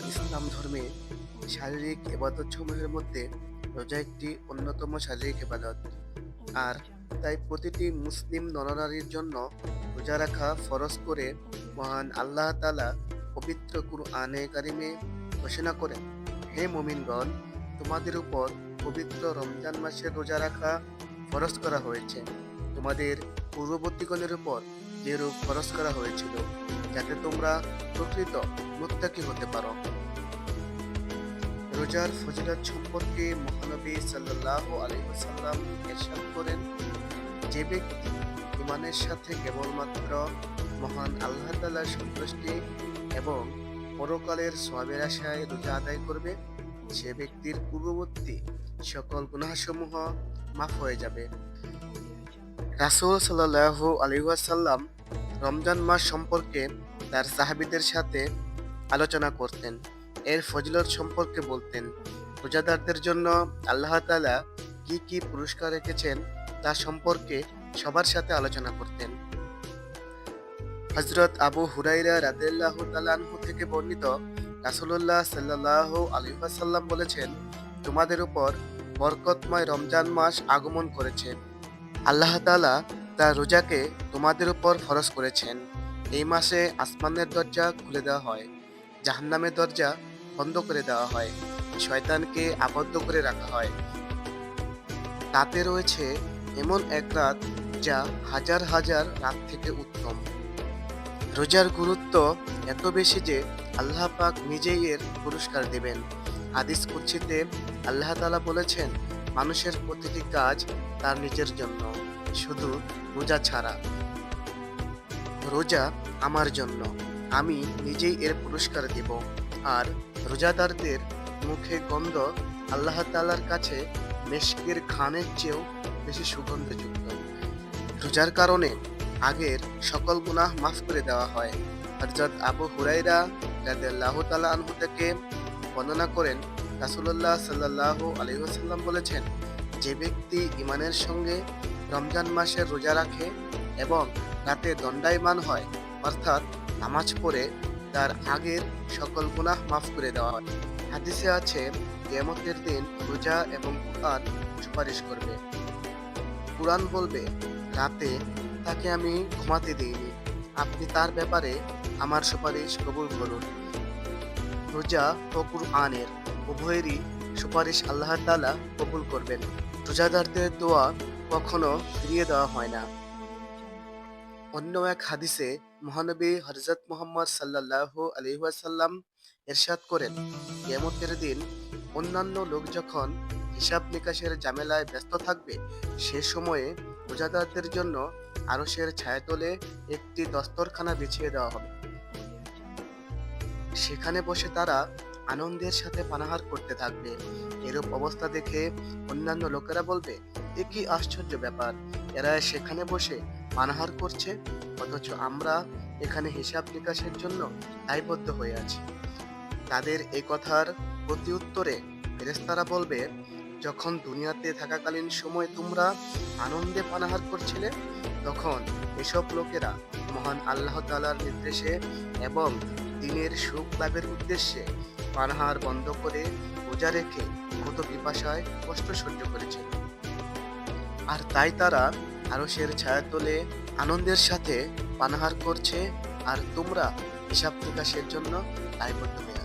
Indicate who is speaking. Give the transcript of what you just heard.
Speaker 1: ইসলাম ধর্মে শারীরিক ইবাদতসমূহের মধ্যে রোজা একটি অন্যতম শারীরিক ইবাদত। আর তাই প্রতিটি মুসলিম নরনারীর জন্য রোজা রাখা ফরজ করে মহান আল্লাহ তাআলা পবিত্র কুরআনে কারিমে ঘোষণা করেন, হে মুমিনগণ, তোমাদের উপর পবিত্র রমজান মাসের রোজা রাখা ফরজ করা হয়েছে, তোমাদের পূর্ববর্তীগণের উপর যেরূপ ফরজ করা হয়েছিল, যাতে তোমরা প্রকৃত মুত্তাকি হতে পারো। রোজার ফজিলত সম্পর্কে মহানবী সাল্লাল্লাহু আলাইহি ওয়াসাল্লাম ইরশাদ করেন, যে ব্যক্তি ঈমানের সাথে কেবলমাত্র মহান আল্লাহ তাআলার সন্তুষ্টি এবং পরকালের সওয়াবের আশায় রোজা আদায় করবে, সে ব্যক্তির পূর্ববর্তী সকল গুনাহসমূহ মাফ হয়ে যাবে। রাসূল সাল্লাল্লাহু আলাইহি ওয়াসাল্লাম রমজান মাস সম্পর্কে তার সাহাবীদের সাথে আলোচনা করতেন, এর ফজিলত সম্পর্কে বলতেন, রোজাদারদের জন্য আল্লাহ তাআলা কি কি পুরস্কার রেখেছেন তা সম্পর্কে সবার সাথে আলোচনা করতেন। হযরত আবু হুরায়রা রাদিয়াল্লাহু তাআলা আনহু থেকে বর্ণিত, রাসূলুল্লাহ সাল্লাল্লাহু আলাইহি ওয়াসাল্লাম বলেছেন, তোমাদের উপর বরকতময় রমজান মাস আগমন করেছে। আল্লাহ তাআলা তার রোজাকে তোমাদের উপর ফরজ করেছেন। এই মাসে আসমানের দরজা খুলে দেওয়া হয়, জাহান্নামের দরজা বন্ধ করে দেওয়া হয়, শয়তানকে আবদ্ধ করে রাখা হয়। তাতে রয়েছে এমন এক রাত যা হাজার হাজার রাত থেকে উত্তম। রোজার গুরুত্ব এত বেশি যে আল্লাহ পাক নিজেই এর পুরস্কার দেবেন। হাদিস কুদসিতে আল্লাহ তাআলা বলেছেন, মানুষের প্রতিটি কাজ তার নিজের জন্য, শুধু রোজা ছাড়া। রোজা আমার জন্য, আমি নিজেই এর পুরস্কার দেব। আর রোজাদারদের মুখে গন্ধ আল্লাহ তাআলার কাছে মেশকের ঘ্রাণের চেয়েও বেশি সুগন্ধযুক্ত। রোজার কারণে আগের সকল গুনাহ মাফ করে দেওয়া হয়। হযরত আবু হুরায়রা রাদিয়াল্লাহু তাআলা আনহু থেকে বর্ণনা করেন, রাসূলুল্লাহ সাল্লাল্লাহু আলাইহি ওয়াসাল্লাম বলেছেন, যে ব্যক্তি ঈমানের সঙ্গে রমজান মাসের রোজা রাখে এবং রাতে দণ্ডায়মান হয়, অর্থাৎ নামাজ পড়ে, তার আগের সকল গুনাহ মাফ করে দেওয়া হয়। হাদিসে আছে, কিয়ামতের দিন রোজা এবং কুরআন সুপারিশ করবে। কুরআন বলবে, রাতে তাকে আমি ঘুমাতে দিইনি, আপনি তার ব্যাপারে আমার সুপারিশ কবুল করুন। রোজা ও কুরআনের উভয়েরই সুপারিশ আল্লাহ তাআলা কবুল করবেন। রোজাদারদের দোয়া কখনো ফিরিয়ে দেওয়া হয় না। অন্য এক হাদিসে মহানবী হযরত মুহাম্মদ সাল্লাল্লাহু আলাইহি ওয়াসাল্লাম ইরশাদ করেন, কিয়ামতের দিন অন্যান্য লোক যখন হিসাব নিকাশের ঝামেলায় ব্যস্ত থাকবে, সে সময়ে রোজাদারদের জন্য আরশের ছায়াতলে একটি দস্তরখানা বিছিয়ে দেওয়া হবে। সেখানে বসে তারা আনন্দের সাথে পানাহার করতে থাকবে। এরূপ অবস্থা দেখে অন্যান্য লোকেরা বলবে, এ কি আশ্চর্য ব্যাপার, এরা সেখানে বসে পানাহার করছে, অথচ আমরা এখানে হিসাব নিকাশের জন্য দায়বদ্ধ হয়ে আছি। তাদের এই কথার প্রতি উত্তরে ফেরেশতারা বলবে, যখন দুনিয়াতে থাকাকালীন সময় তোমরা আনন্দে পানাহার করছিলে, তখন এসব লোকেরা মহান আল্লাহ তাআলার নির্দেশে এবং দিনের সুখ লাভের উদ্দেশ্যে পানাহার বন্ধ করে রোজা রেখে কত পিপাসায় কষ্ট সহ্য করেছিল। আর তাই তারা আরশের ছায়াতলে আনন্দের সাথে পানাহার করছে, আর তোমরা হিসাব নিকাশের জন্য দায়বদ্ধ হয়ে